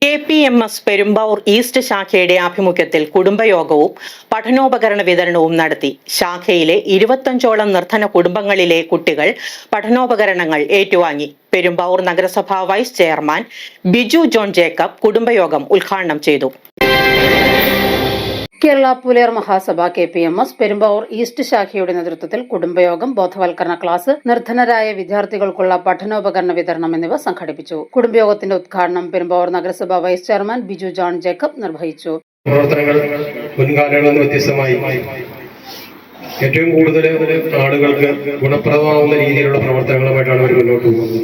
KPMS Perumbavoor east ശാഖയുടെ ആഭിമുഖ്യത്തിൽ കുടുംബയോഗവും പഠനോപകരണ വിതരണവും നടത്തി. ശാഖയിലെ 25ഓളം നിർധന കുടുംബങ്ങളിലെ കുട്ടികൾ പഠനോപകരണങ്ങൾ ഏറ്റുവാങ്ങി. പെരുമ്പാവൂർ നഗരസഭാ vice chairman Biju John Jacob കുടുംബയോഗം ഉദ്ഘാടനം ചെയ്തു. കേരള പുലയർ മഹാസഭ KPMS പെരുമ്പാവൂർ ഈസ്റ്റ് ശാഖയുടെ നേതൃത്വത്തിൽ കുടുംബയോഗം, ബോധവൽക്കരണ ക്ലാസ്, നിർധനരായ വിദ്യാർത്ഥികൾക്കുള്ള പഠനോപകരണ വിതരണം എന്നിവ സംഘടിപ്പിച്ചു. കുടുംബയോഗത്തിന്റെ ഉദ്ഘാടനം പെരുമ്പാവൂർ നഗരസഭ vice chairman Biju John Jacob നിർവഹിച്ചു. പ്രവർത്തനങ്ങൾ മുൻകാലങ്ങളിൽ നിന്ന് വ്യത്യസ്തമായി ഏറ്റവും കൂടുതൽ ആളുകൾക്ക് ഗുണപ്രദമാവുന്ന രീതിയിലുള്ള പ്രവർത്തനങ്ങളുമായിട്ടാണ് അവർ മുന്നോട്ട് പോകുന്നത്.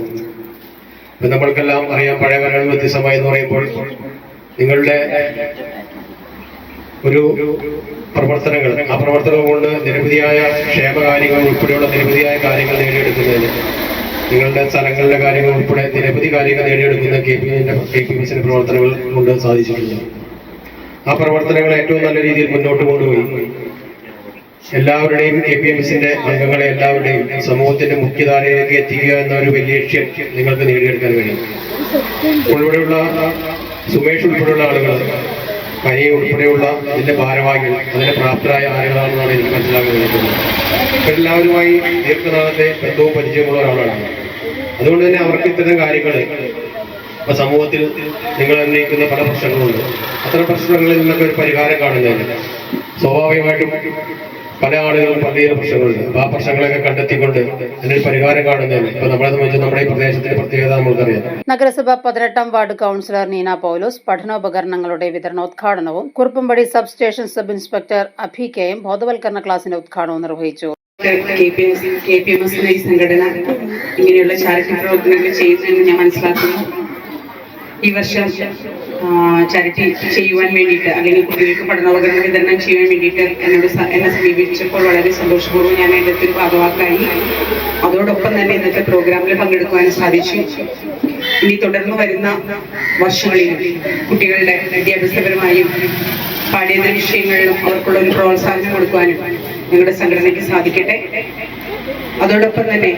നമ്മൾക്കെല്ലാം അറിയാം, പഴയ കാലങ്ങളിൽ വ്യത്യസ്തമായി എന്ന് പറയുമ്പോൾ നിങ്ങളുടെ ഒരു പ്രവർത്തനങ്ങൾ, ആ പ്രവർത്തനം കൊണ്ട് നിരവധിയായ ക്ഷേമകാര്യങ്ങൾ ഉൾപ്പെടെയുള്ള നിരവധിയായ കാര്യങ്ങൾ നേടിയെടുക്കുന്നതിന്, നിങ്ങളുടെ സ്ഥലങ്ങളുടെ കാര്യങ്ങൾ ഉൾപ്പെടെ നിരവധി കാര്യങ്ങൾ നേടിയെടുക്കുന്ന KPMSന്റെ പ്രവർത്തനങ്ങൾ കൊണ്ട് സാധിച്ചിട്ടുണ്ട്. ആ പ്രവർത്തനങ്ങൾ ഏറ്റവും നല്ല രീതിയിൽ മുന്നോട്ട് കൊണ്ടുപോയി എല്ലാവരുടെയും KPMSന്റെ അംഗങ്ങളെ എല്ലാവരുടെയും സമൂഹത്തിന്റെ മുഖ്യധാരയിലേക്ക് എത്തിക്കുക എന്ന ഒരു വലിയ ലക്ഷ്യം നിങ്ങൾക്ക് നേടിയെടുക്കാൻ കഴിയും. ഉൾപ്പെടെയുള്ള സുമേഷ് ഉൾപ്പെടെയുള്ള ആളുകൾ, കനി ഉൾപ്പെടെയുള്ള ഇതിന്റെ ഭാരവാഹികൾ, അതിന്റെ പ്രാപ്തരായ ആളുകളാണെന്നാണ് എനിക്ക് മനസ്സിലാക്കാൻ കഴിയുന്നത്. എല്ലാവരുമായി ദീർഘനാളത്തെ ബന്ധവും പരിചയമുള്ള ഒരാളാണ്. അതുകൊണ്ട് തന്നെ അവർക്ക് ഇത്തരം കാര്യങ്ങൾ സമൂഹത്തിൽ നിങ്ങൾ ഉന്നയിക്കുന്ന പല പ്രശ്നങ്ങളുണ്ട്. അത്തരം പ്രശ്നങ്ങളിൽ നിന്നൊക്കെ ഒരു പരിഹാരം കാണുന്നതിന് സ്വാഭാവികമായിട്ടും പല ആളുകളും പല പ്രശ്നങ്ങളുണ്ട്. അപ്പൊ ആ പ്രശ്നങ്ങളൊക്കെ കണ്ടെത്തിക്കൊണ്ട് അതിനൊരു പരിഹാരം കാണുന്നതിന് ഇപ്പൊ നമ്മളെ സംബന്ധിച്ച് നമ്മുടെ ഈ പ്രദേശത്തിന്റെ പ്രത്യേകത നമ്മൾക്കറിയാം. നഗരസഭ 18ാം വാർഡ് കൌൺസിലർ നീന പൗലോസ് പഠനോപകരണങ്ങളുടെ വിതരണോദ്ഘാടനവും, Kuruppampady sub station sub inspector Abhi KM ബോധവൽക്കരണ ക്ലാസിന്റെ ഉദ്ഘാടനവും നിർവഹിച്ചു. KPMS ഈ സംഘടന ഇങ്ങനെയുള്ള ചാരിറ്റി പ്രവർത്തനങ്ങൾ ചെയ്യുന്നതെന്ന് ഞാൻ മനസ്സിലാക്കുന്നു. ഈ വർഷം ചാരിറ്റി ചെയ്യുവാൻ വേണ്ടിയിട്ട്, അല്ലെങ്കിൽ കുട്ടികൾക്ക് പഠനോപകരണം വിതരണം ചെയ്യാൻ വേണ്ടിയിട്ട് എന്നെ സമീപിച്ചപ്പോൾ വളരെ സന്തോഷപൂർവ്വം ഞാൻ അതിൻ്റെ ഒരു ഭാഗവാക്കായി. അതോടൊപ്പം തന്നെ ഇന്നത്തെ പ്രോഗ്രാമിൽ പങ്കെടുക്കുവാൻ സാധിച്ചു. ഇനി തുടർന്ന് വരുന്ന വർഷങ്ങളിൽ കുട്ടികളുടെ വിദ്യാഭ്യാസപരമായും പാഠ്യേതര വിഷയങ്ങളിലും അവർക്കുള്ള ഒരു പ്രോത്സാഹനം കൊടുക്കുവാനും ഞങ്ങളുടെ സംഘടനയ്ക്ക് സാധിക്കട്ടെ. അതോടൊപ്പം തന്നെ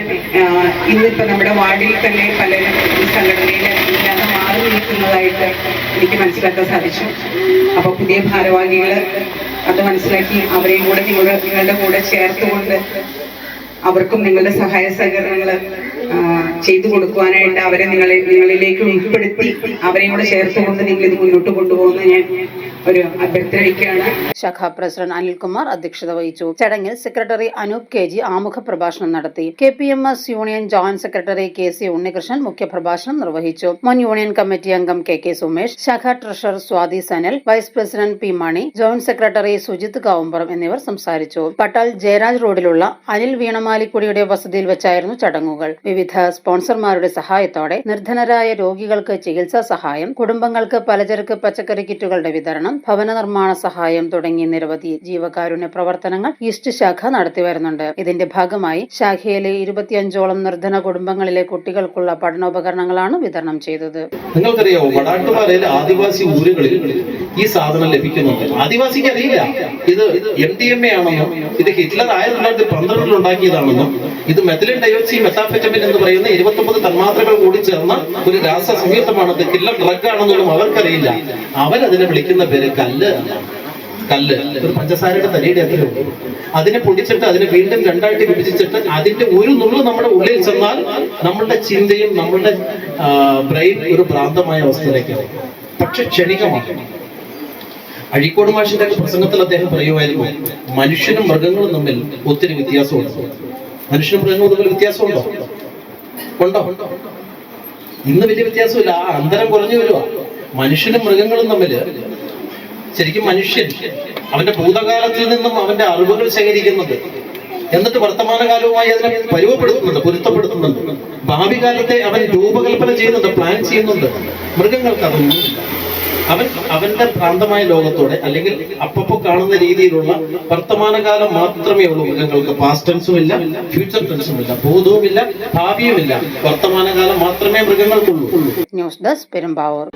ഇന്നിപ്പോൾ നമ്മുടെ വാർഡിൽ തന്നെ പലരും ഈ സംഘടനയിൽ ഇല്ലാതെ മാറി നിൽക്കുന്നതായിട്ട് എനിക്ക് മനസ്സിലാക്കാൻ സാധിച്ചു. അപ്പോൾ പുതിയ ഭാരവാഹികൾ അത് മനസ്സിലാക്കി അവരെയും കൂടെ നിങ്ങളുടെ കൂടെ ചേർത്തുകൊണ്ട് അവർക്കും നിങ്ങളുടെ സഹായ സഹകരണങ്ങൾ ചെയ്തു കൊടുക്കുവാനായിട്ട് അവരെ നിങ്ങളിലേക്ക് ഉൾപ്പെടുത്തി അവരെയും കൂടെ ചേർത്തുകൊണ്ട് നിങ്ങൾ ഇത് മുന്നോട്ട് കൊണ്ടുപോകുന്ന ഞാൻ ഒരു അഭ്യർത്ഥനയ്ക്കാണ്. ശാഖാ പ്രസിഡന്റ് അനിൽകുമാർ അധ്യക്ഷത വഹിച്ചു. ചടങ്ങിൽ സെക്രട്ടറി അനൂപ് KG ആമുഖ പ്രഭാഷണം നടത്തി. KPMS union joint secretary KC Unnikrishnan മുഖ്യപ്രഭാഷണം നിർവഹിച്ചു. മുൻ യൂണിയൻ കമ്മിറ്റി അംഗം KK സുമേഷ്, ശാഖാ treasurer Swathi Sanal, vice president P Mani, joint secretary Sujith Kavumpuram എന്നിവർ സംസാരിച്ചു. പട്ടാൽ ജയരാജ് റോഡിലുള്ള അനിൽ വീണമാലിക്കുടിയുടെ വസതിയിൽ വെച്ചായിരുന്നു ചടങ്ങുകൾ. വിവിധ സ്പോൺസർമാരുടെ സഹായത്തോടെ നിർധനരായ രോഗികൾക്ക് ചികിത്സാ സഹായം, കുടുംബങ്ങൾക്ക് പലചരക്ക് പച്ചക്കറി കിറ്റുകളുടെ വിതരണം, ഭവന നിർമ്മാണ സഹായം തുടങ്ങി നിരവധി ജീവകാരുണ്യ പ്രവർത്തനങ്ങൾ ഈസ്റ്റ് ശാഖ നടത്തി വരുന്നുണ്ട്. ഇതിന്റെ ഭാഗമായി ശാഖയിലെ 25ഓളം നിർധന കുടുംബങ്ങളിലെ കുട്ടികൾക്കുള്ള പഠനോപകരണങ്ങളാണ് വിതരണം ചെയ്തത്. നിങ്ങൾക്കറിയാവോ, വടാട്ടുപാറയിലെ ആദിവാസി ഊരുകളിൽ ഈ സാധനം ലഭിക്കുന്നുണ്ട്. ആദിവാസിക്ക് അറിയില്ല ഇത് MDMA ആണെന്നും ഇത് ഹിറ്റ്ലർ 1912 ഉണ്ടാക്കിയതാണെന്നും ഇത് മെഥിലിൻ ഡയോക്സി മെത്താഫെറ്റമിൻ എന്ന് പറയുന്ന 29 തന്മാത്രകൾ കൂടി ചേർന്ന ഒരു രാസ സംയുക്തമാണ്, ഇത് കില്ലർ ഡ്രഗ് ആണെന്നൊന്നും അവർക്കറിയില്ല. അവരതിനെ വിളിക്കുന്ന പേര് കല്ല്. ഒരു പഞ്ചസാരയുടെ തലയുടെ അത്രയുണ്ട്. അതിനെ പൊടിച്ചിട്ട് അതിനെ വീണ്ടും രണ്ടായിട്ട് വിഭജിച്ചിട്ട് അതിന്റെ ഒരു നുള്ളു നമ്മുടെ ഉള്ളിൽ ചെന്നാൽ നമ്മളുടെ ചിന്തയും നമ്മളുടെ ബ്രെയിൻ ഒരു ഭ്രാന്തമായ അവസ്ഥയിലേക്കാണ്. പക്ഷെ ക്ഷണികമാണ്. അഴീക്കോട് മാഷിന്റെ പ്രസംഗത്തിൽ അദ്ദേഹം പറയുമായിരുന്നു, മനുഷ്യനും മൃഗങ്ങളും തമ്മിൽ ഒത്തിരി വ്യത്യാസമുണ്ട്. മനുഷ്യനും മൃഗങ്ങളും തമ്മിൽ വ്യത്യാസമുണ്ടോ? ഉണ്ടോ? ഇന്ന് വലിയ വ്യത്യാസമില്ല. ആ അന്തരം കുറഞ്ഞു വരുക. മനുഷ്യനും മൃഗങ്ങളും തമ്മിൽ ശരിക്കും മനുഷ്യൻ അവന്റെ ഭൂതകാലത്തിൽ നിന്നും അവന്റെ അറിവുകൾ ശേഖരിക്കുന്നുണ്ട്, എന്നിട്ട് വർത്തമാനകാലവുമായി അതിനെ പരുവപ്പെടുത്തുന്നുണ്ട്, പൊരുത്തപ്പെടുത്തുന്നുണ്ട്. ഭാവി കാലത്തെ അവൻ രൂപകൽപ്പന ചെയ്യുന്നുണ്ട്, പ്ലാൻ ചെയ്യുന്നുണ്ട്. മൃഗങ്ങൾക്ക് അതൊന്നും അവന്റെ ഭ്രാന്തമായ ലോകത്തോടെ അല്ലെങ്കിൽ അപ്പപ്പോ കാണുന്ന രീതിയിലുള്ള വർത്തമാനകാലം മാത്രമേ ഉള്ളൂ മൃഗങ്ങൾക്ക്. പാസ്റ്റ് ടെൻസും ഇല്ല, ഫ്യൂച്ചർ ടെൻസും ഇല്ല, ഭൂതവുമില്ല, ഭാവിയുമില്ല. വർത്തമാനകാലം മാത്രമേ മൃഗങ്ങൾക്കുള്ളൂ. News desk Perumbavoor.